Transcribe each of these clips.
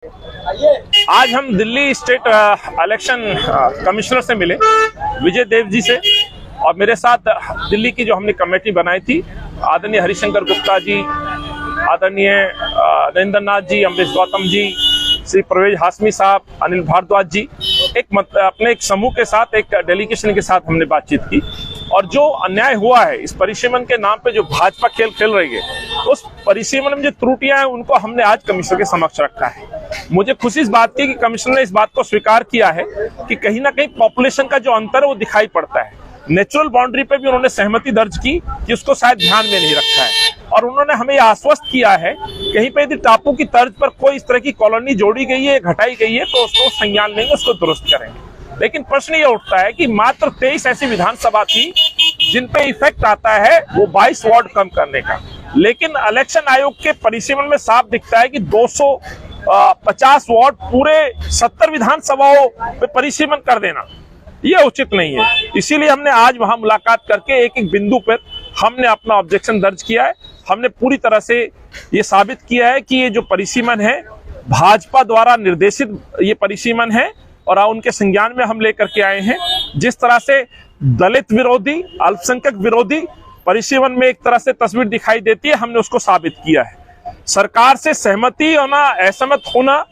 आज हम Delhi state election commissioner से मिले, विजय देव जी से, और मेरे साथ दिल्ली की जो हमने कमेटी बनाई थी, आदरणीय हरिशंकर गुप्ता जी, आदरणीय नरेंद्र नाथ जी, अमरीश गौतम जी, श्री परवेज हाशमी साहब, अनिल भारद्वाज जी, अपने एक समूह के साथ, एक डेलीगेशन के साथ हमने बातचीत की। और जो अन्याय हुआ है इस परिसीमन के नाम पे, जो भाजपा खेल खेल रही है, उस परिसीमन में जो त्रुटियां हैं उनको हमने आज कमिश्नर के समक्ष रखा है। मुझे खुशी इस बात की कि कमिश्नर ने इस बात को स्वीकार किया है कि कहीं ना कहीं पॉपुलेशन का जो अंतर है वो दिखाई पड़ता है। नेचुरल बाउंड्री पे भी उन्होंने सहमति दर्ज की कि उसको शायद ध्यान में नहीं रखा है, और उन्होंने हमें आश्वस्त किया है कहीं पे यदि टापू की तर्ज पर कोई इस तरह की कॉलोनी जोड़ी गई है, घटाई गई है, तो उसको संज्ञान लेंगे, उसको दुरुस्त करेंगे। लेकिन प्रश्न ये उठता है कि मात्र 23 ऐसी विधानसभा थी जिन पे इफेक्ट आता है वो 22 वार्ड कम करने का, लेकिन इलेक्शन आयोग के परिसीमन में साफ दिखता है कि 250 वार्ड पूरे 70 विधानसभाओं पे परिसीमन कर देना ये उचित नहीं है। इसीलिए हमने आज वहां मुलाकात करके एक एक बिंदु पर हमने अपना ऑब्जेक्शन दर्ज किया है। हमने पूरी तरह से ये साबित किया है कि ये जो परिसीमन है भाजपा द्वारा निर्देशित ये परिसीमन है, और उनके संज्ञान में हम लेकर के आए हैं। जिस तरह से दलित विरोधी, अल्पसंख्यक विरोधी परिसीमन में एक तरह से तस्वीर दिखाई देती है, हमने उसको साबित किया है। सरकार से सहमति होना, असहमत होना,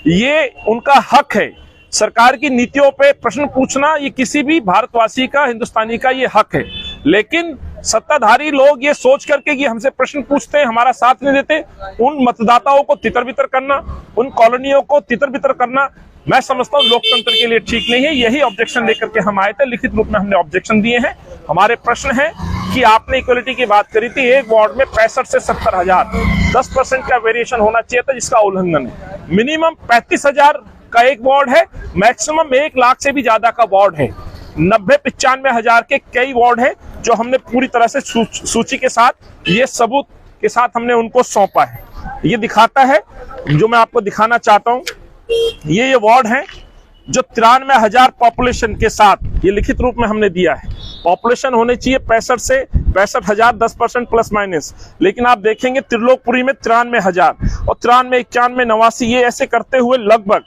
ये उनका हक है। सरकार की नीतियों पे प्रश्न पूछना ये किसी भी भारतवासी का, हिंदुस्तानी का ये हक है। लेकिन सत्ताधारी लोग ये सोच करके कि हमसे प्रश्न पूछते हैं, हमारा साथ नहीं देते, उन मतदाताओं को तितर बितर करना, उन कॉलोनियों को तितर बितर करना, मैं समझता हूँ लोकतंत्र के लिए ठीक नहीं है। यही ऑब्जेक्शन लेकर के हम आए थे, लिखित रूप में हमने ऑब्जेक्शन दिए हैं। हमारे प्रश्न है कि आपने इक्वलिटी की बात करी थी, एक वार्ड में 65 से 70 हजार, 10% का वेरिएशन होना चाहिए था, जिसका उल्लंघन है। मिनिमम 35,000 का एक वार्ड है, मैक्सिमम 1 लाख से भी ज्यादा का वार्ड है। 90-95 हजार के कई वार्ड है जो हमने पूरी तरह से सूची के साथ, ये सबूत के साथ हमने उनको सौंपा है। ये दिखाता है, जो मैं आपको दिखाना चाहता हूं, ये वार्ड है जो 93,000 पॉपुलेशन के साथ, ये लिखित रूप में हमने दिया है। पॉपुलेशन होने चाहिए 65 से 65,000, 10% प्लस माइनस, लेकिन आप देखेंगे त्रिलोकपुरी में 93,000 और 93, 91, 89, ये ऐसे करते हुए लगभग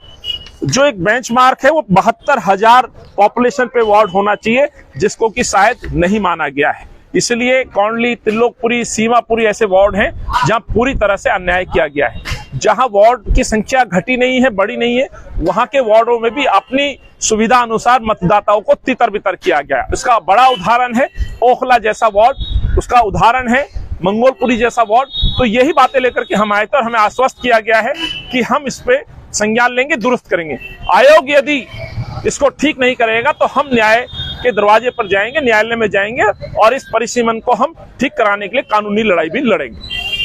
जो एक बेंचमार्क है वो 72,000 पॉपुलेशन पे वार्ड होना चाहिए, जिसको कि शायद नहीं माना गया है। इसलिए कौंडली, त्रिलोकपुरी, सीमापुरी ऐसे वार्ड हैं जहां पूरी तरह से अन्याय किया गया है। जहां वार्ड की संख्या घटी नहीं है, बढ़ी नहीं है, वहां के वार्डों में भी अपनी सुविधा अनुसार मतदाताओं को तितर बितर किया गया। इसका बड़ा उदाहरण है ओखला जैसा वार्ड, उसका उदाहरण है मंगोलपुरी जैसा वार्ड। तो यही बातें लेकर के हम आए थे और हमें आश्वस्त किया गया है कि हम इस पे संज्ञान लेंगे, दुरुस्त करेंगे। आयोग यदि इसको ठीक नहीं करेगा तो हम न्याय के दरवाजे पर जाएंगे, न्यायालय में जाएंगे और इस परिसीमन को हम ठीक कराने के लिए कानूनी लड़ाई भी लड़ेंगे।